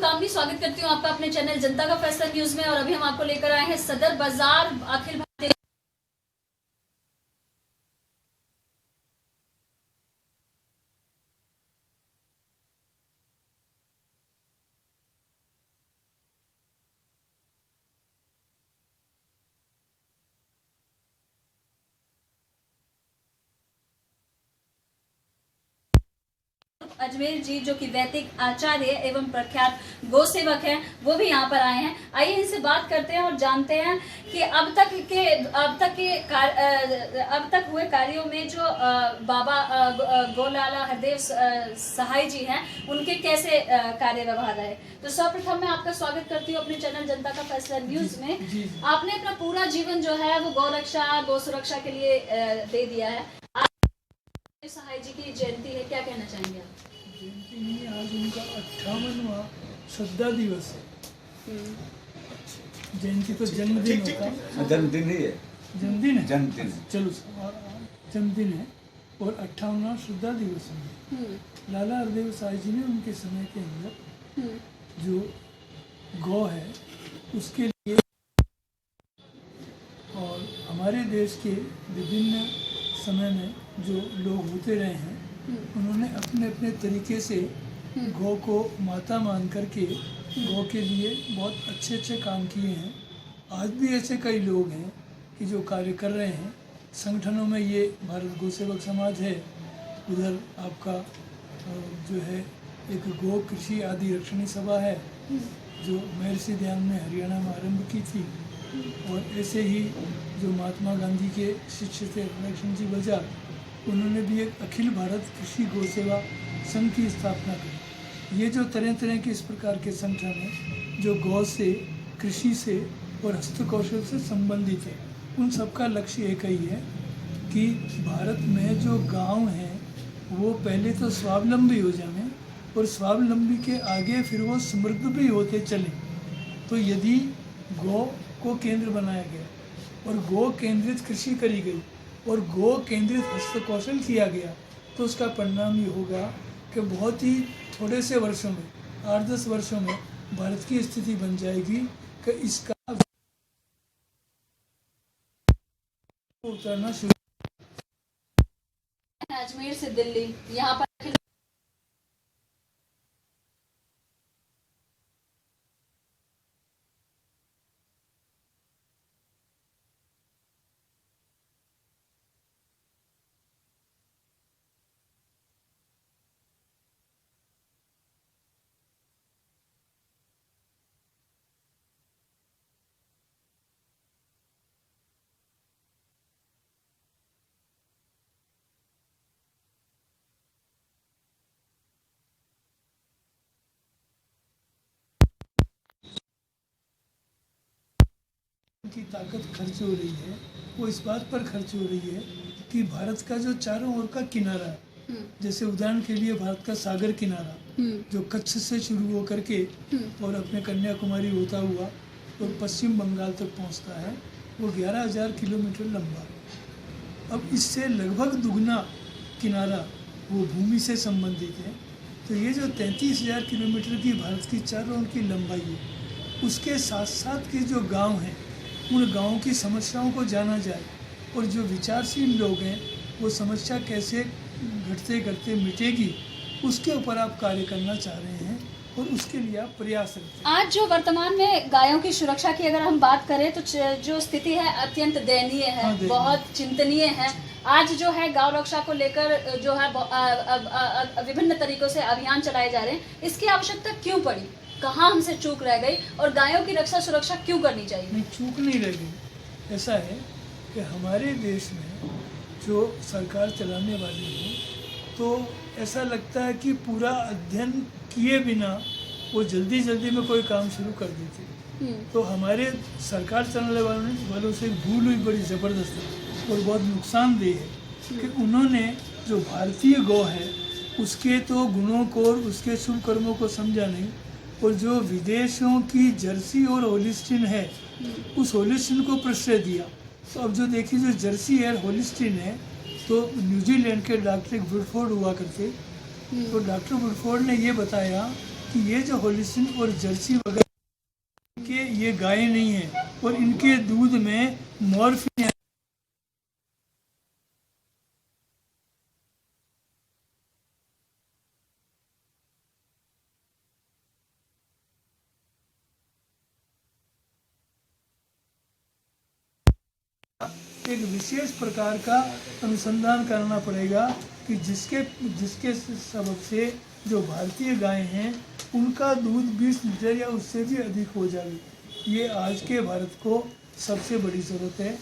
कामनी, स्वागत करती हूँ आपका अपने चैनल जनता का फैसला न्यूज में। और अभी हम आपको लेकर आए हैं सदर बाजार अखिल भारतीय अजमेर जी, जो कि वैदिक आचार्य एवं प्रख्यात गौ सेवक हैं, वो भी यहाँ पर आए हैं। आइए इनसे बात करते हैं और जानते हैं कि अब तक हुए कार्यों में जो बाबा गोलाला हरदेव सहाय जी हैं, उनके कैसे कार्य व्यवहार रहे। तो सर्वप्रथम मैं आपका स्वागत करती हूँ अपने चैनल जनता का फैसला न्यूज में। आपने अपना पूरा जीवन जो है वो गौ रक्षा, गौ सुरक्षा के लिए दे दिया है। सहाय जी की जयंती है, क्या कहना चाहेंगे आप? जयंती नहीं, आज उनका 58वां श्रद्धा दिवस है। जयंती तो जन्मदिन होता है, जन्मदिन ही है, जन्मदिन है, जन्मदिन। चलो जन्मदिन है और 58वां श्रद्धा दिवस है। लाला हरदेव साई जी ने उनके समय के अंदर जो गौ है उसके लिए और हमारे देश के विभिन्न समय में जो लोग होते रहे हैं, उन्होंने अपने अपने तरीके से गौ को माता मान करके गौ के लिए बहुत अच्छे अच्छे काम किए हैं। आज भी ऐसे कई लोग हैं कि जो कार्य कर रहे हैं। संगठनों में ये भारत गौ सेवक समाज है, उधर आपका जो है एक गौ कृषि आदि रक्षणी सभा है जो महर्षि ध्यान ने हरियाणा में आरंभ की थी। और ऐसे ही जो महात्मा गांधी के शिष्य थे लक्ष्मण जी बजाज, उन्होंने भी एक अखिल भारत कृषि गौ सेवा संघ की स्थापना की। ये जो तरह तरह के इस प्रकार के संगठन हैं जो गौ से, कृषि से और हस्तकौशल से संबंधित है, उन सबका लक्ष्य एक ही है कि भारत में जो गांव हैं वो पहले तो स्वावलंबी हो जाएं और स्वावलंबी के आगे फिर वो समृद्ध भी होते चलें। तो यदि गौ को केंद्र बनाया गया और गौ केंद्रित कृषि करी गई और गौ केंद्रित हस्तकौशल किया गया, तो उसका परिणाम ये होगा कि बहुत ही थोड़े से वर्षों में, 8-10 वर्षों में भारत की स्थिति बन जाएगी कि इसका उतरना शुरू। अजमेर से दिल्ली, यहाँ पर की ताकत खर्च हो रही है, वो इस बात पर खर्च हो रही है कि भारत का जो चारों ओर का किनारा है, जैसे उदाहरण के लिए भारत का सागर किनारा जो कच्छ से शुरू होकर के और अपने कन्याकुमारी होता हुआ और पश्चिम बंगाल तक पहुंचता है, वो 11,000 किलोमीटर लंबा है। अब इससे लगभग दुगना किनारा वो भूमि से संबंधित है। तो ये जो 33,000 किलोमीटर की भारत की चारों ओर की लंबाई है, उसके साथ साथ के जो गांव हैं, उन गाँव की समस्याओं को जाना जाए और जो विचारशील लोग हैं वो समस्या कैसे घटते घटते मिटेगी, उसके ऊपर आप कार्य करना चाह रहे हैं और उसके लिए आप प्रयास करते हैं। आज जो वर्तमान में गायों की सुरक्षा की अगर हम बात करें तो जो स्थिति है अत्यंत दयनीय है। हाँ, बहुत चिंतनीय है। आज जो है गौ रक्षा को लेकर जो है विभिन्न तरीकों से अभियान चलाए जा रहे हैं। इसकी आवश्यकता क्यों पड़ी, कहाँ हमसे चूक रह गई और गायों की रक्षा सुरक्षा क्यों करनी चाहिए? नहीं, चूक नहीं रह गई। ऐसा है कि हमारे देश में जो सरकार चलाने वाली है, तो ऐसा लगता है कि पूरा अध्ययन किए बिना वो जल्दी जल्दी में कोई काम शुरू कर देते। तो हमारे सरकार चलाने वालों से भूल हुई बड़ी ज़बरदस्त है और बहुत नुकसानदेह है कि उन्होंने जो भारतीय गौ है उसके तो गुणों को और उसके शुभ कर्मों को समझा नहीं, और जो विदेशों की जर्सी और होलिस्टीन है उस होलिस्टीन को प्रश्रय दिया। तो अब जो देखिए जो जर्सी है होलिस्टीन है, तो न्यूजीलैंड के डॉक्टर वुडफोर्ड हुआ करते, तो डॉक्टर वुडफोर्ड ने ये बताया कि ये जो होलिस्टीन और जर्सी वगैरह के ये गायें नहीं हैं और इनके दूध में मॉर्फिन एक विशेष प्रकार का अनुसंधान करना पड़ेगा कि जिसके सबब से जो भारतीय गायें हैं उनका दूध 20 लीटर या उससे भी अधिक हो जाए। ये आज के भारत को सबसे बड़ी ज़रूरत है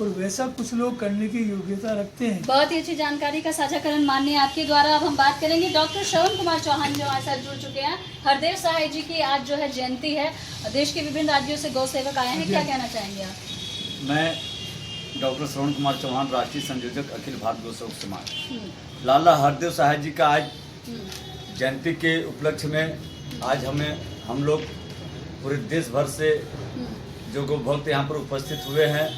और वैसा कुछ लोग करने की योग्यता रखते हैं। बहुत ही अच्छी जानकारी का साझाकरण माननीय आपके द्वारा। अब हम बात करेंगे डॉक्टर श्रवण कुमार चौहान जो हमारे साथ जुड़ चुके हैं। हरदेव सहाय जी की आज जो है जयंती है, देश के विभिन्न राज्यों से गौ सेवक आए हैं, क्या कहना चाहेंगे आप? मैं डॉक्टर श्रवण कुमार चौहान, राष्ट्रीय संयोजक अखिल भारत गौ सेवक समाज। लाला हरदेव सहाय जी का आज जयंती के उपलक्ष्य में आज हम लोग पूरे देश भर से जो गौ भक्त यहाँ पर उपस्थित हुए हैं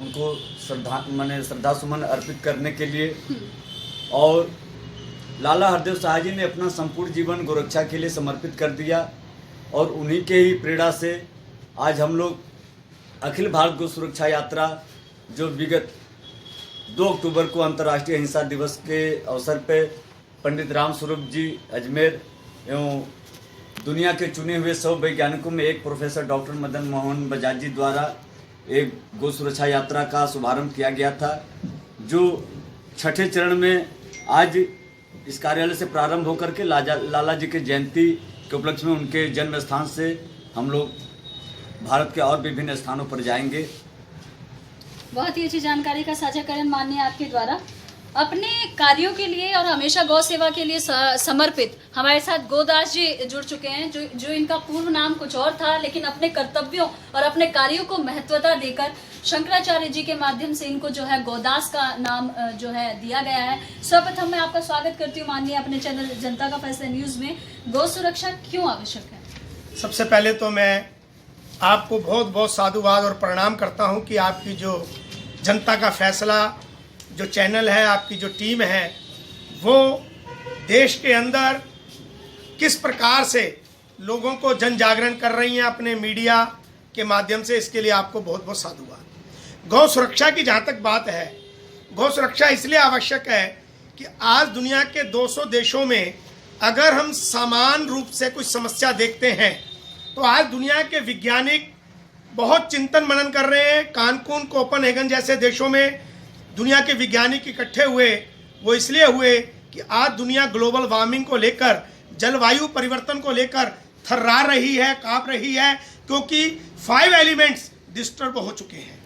उनको श्रद्धा सुमन अर्पित करने के लिए। और लाला हरदेव सहाय जी ने अपना संपूर्ण जीवन गोरक्षा के लिए समर्पित कर दिया और उन्हीं के ही प्रेरणा से आज हम लोग अखिल भारत गौ सुरक्षा यात्रा जो विगत 2 अक्टूबर को अंतर्राष्ट्रीय अहिंसा दिवस के अवसर पे पंडित राम स्वरूप जी अजमेर एवं दुनिया के चुने हुए 100 वैज्ञानिकों में एक प्रोफेसर डॉक्टर मदन मोहन बजाज जी द्वारा एक गौ सुरक्षा यात्रा का शुभारंभ किया गया था, जो छठे चरण में आज इस कार्यालय से प्रारंभ होकर के लाला जी के जयंती के उपलक्ष्य में उनके जन्म स्थान से हम लोग भारत के और विभिन्न स्थानों पर जाएंगे। बहुत ही अच्छी जानकारी का साझाकरण माननीय आपके द्वारा। अपने कार्यों के लिए और हमेशा गौ सेवा के लिए समर्पित हमारे साथ गोदास जी जुड़ चुके हैं, जो इनका पूर्व नाम कुछ और था, लेकिन अपने कर्तव्यों और अपने कार्यों को महत्वता देकर शंकराचार्य जी के माध्यम से इनको जो है गोदास का नाम जो है दिया गया है। सर्वप्रथम मैं आपका स्वागत करती हूँ माननीय अपने चैनल जनता का फैसला न्यूज में। गौ सुरक्षा क्यों आवश्यक है? सबसे पहले तो मैं आपको बहुत बहुत साधुवाद और प्रणाम करता हूं कि आपकी जो जनता का फैसला जो चैनल है, आपकी जो टीम है, वो देश के अंदर किस प्रकार से लोगों को जन जागरण कर रही हैं अपने मीडिया के माध्यम से, इसके लिए आपको बहुत बहुत साधुवाद। गौ सुरक्षा की जहाँ तक बात है, गौ सुरक्षा इसलिए आवश्यक है कि आज दुनिया के 200 देशों में अगर हम समान रूप से कुछ समस्या देखते हैं तो आज दुनिया के वैज्ञानिक बहुत चिंतन मनन कर रहे हैं। कानकून, कोपनहेगन जैसे देशों में दुनिया के वैज्ञानिक इकट्ठे हुए, वो इसलिए हुए कि आज दुनिया ग्लोबल वार्मिंग को लेकर, जलवायु परिवर्तन को लेकर थर्रा रही है, कांप रही है, क्योंकि 5 एलिमेंट्स डिस्टर्ब हो चुके हैं।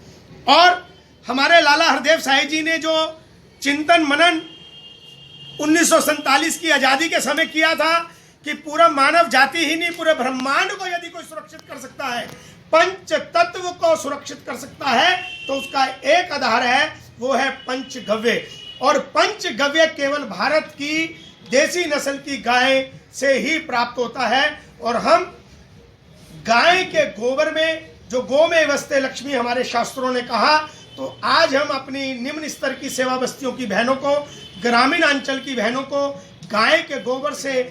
और हमारे लाला हरदेव सहाय जी ने जो चिंतन मनन 1947 की आज़ादी के समय किया था कि पूरा मानव जाति ही नहीं, पूरे ब्रह्मांड को यदि कोई सुरक्षित कर सकता है, पंच तत्व को सुरक्षित कर सकता है, तो उसका एक आधार है, वो है पंचगव्य। और पंचगव्य केवल भारत की देसी नस्ल की गाय से ही प्राप्त होता है। और हम गाय के गोबर में, जो गो में वसते लक्ष्मी हमारे शास्त्रों ने कहा, तो आज हम अपनी निम्न स्तर की सेवा बस्तियों की बहनों को, ग्रामीण अंचल की बहनों को गाय के गोबर से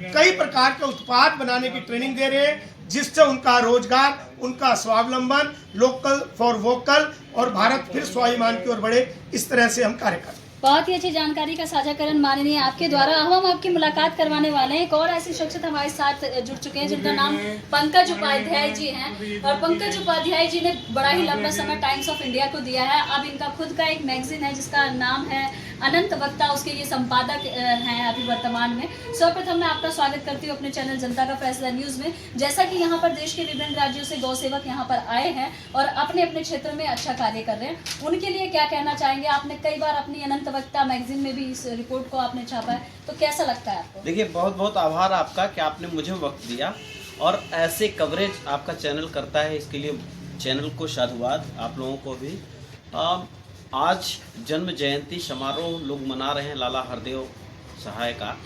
कई प्रकार के उत्पाद बनाने की ट्रेनिंग दे रहे हैं, जिससे उनका रोजगार, उनका स्वावलंबन, लोकल फॉर वोकल और भारत फिर स्वाभिमान की ओर बढ़े, इस तरह से हम कार्य करते हैं। बहुत ही अच्छी जानकारी का साझाकरण माननीय आपके द्वारा। अब हम आपकी मुलाकात करवाने वाले हैं। एक और ऐसी शख्सियत हमारे साथ जुड़ चुके हैं जिनका नाम पंकज उपाध्याय जी हैं। और पंकज उपाध्याय जी ने बड़ा ही लंबा समय टाइम्स ऑफ इंडिया को दिया है। अब इनका खुद का एक मैगजीन है जिसका नाम है अनंत वक्ता, उसके ये संपादक हैं अभी वर्तमान में। सर्वप्रथम मैं आपका स्वागत करती हूँ अपने चैनल जनता का फैसला न्यूज में। जैसा कि यहाँ पर देश के विभिन्न राज्यों से गौ सेवक यहाँ पर आए हैं और अपने अपने क्षेत्र में अच्छा कार्य कर रहे हैं, उनके लिए क्या कहना चाहेंगे? आपने कई बार अपनी अनंत वक्ता मैगजीन में भी इस रिपोर्ट को आपने छापा है, तो कैसा लगता है आपको? देखिए, बहुत बहुत आभार आपका कि आपने मुझे वक्त दिया और ऐसे कवरेज आपका चैनल करता है, इसके लिए चैनल को साधुवाद, आप लोगों को भी। आज जन्म जयंती समारोह लोग मना रहे हैं लाला हरदेव सहाय का,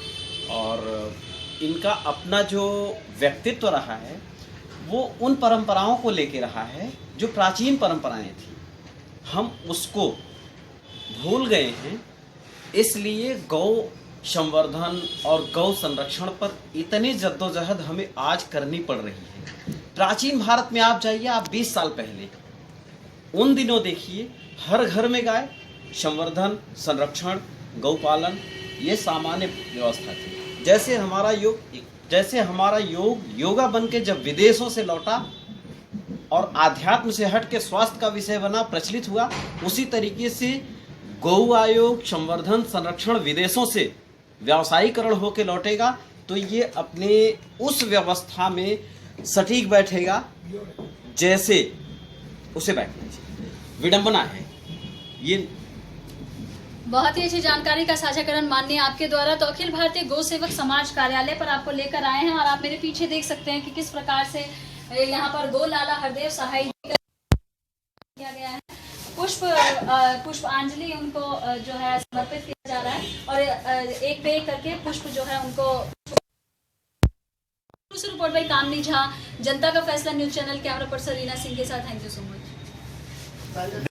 और इनका अपना जो व्यक्तित्व रहा है वो उन परंपराओं को लेके रहा है जो प्राचीन परंपराएं थी, हम उसको भूल गए हैं। इसलिए गौ संवर्धन और गौ संरक्षण पर इतनी जद्दोजहद हमें आज करनी पड़ रही है। प्राचीन भारत में आप जाइए, आप 20 साल पहले, उन दिनों देखिए हर घर में गाय, संवर्धन, संरक्षण, गौपालन, ये सामान्य व्यवस्था थी। जैसे हमारा योग योगा बन के जब विदेशों से लौटा और आध्यात्म से हट के स्वास्थ्य का विषय बना, प्रचलित हुआ, उसी तरीके से गौ आयोग, संवर्धन, संरक्षण विदेशों से व्यावसायीकरण होकर लौटेगा तो ये अपने उस व्यवस्था में सटीक बैठेगा जैसे उसे बैठना चाहिए। विडंबना है ये। बहुत ही अच्छी जानकारी का साझाकरण माननीय आपके द्वारा तो अखिल भारतीय गौ सेवक समाज कार्यालय पर आपको लेकर आए हैं और आप मेरे पीछे देख सकते हैं कि किस प्रकार से यहाँ पर गो लाला हरदेव सहाय जी का किया गया है। पुष्पांजलि उनको जो है समर्पित किया जा रहा है और एक पे एक करके पुष्प जो है उनको। रिपोर्ट बाई कामनी झा, जनता का फैसला news channel, camera person Reena Singh के साथ। Thank you so much.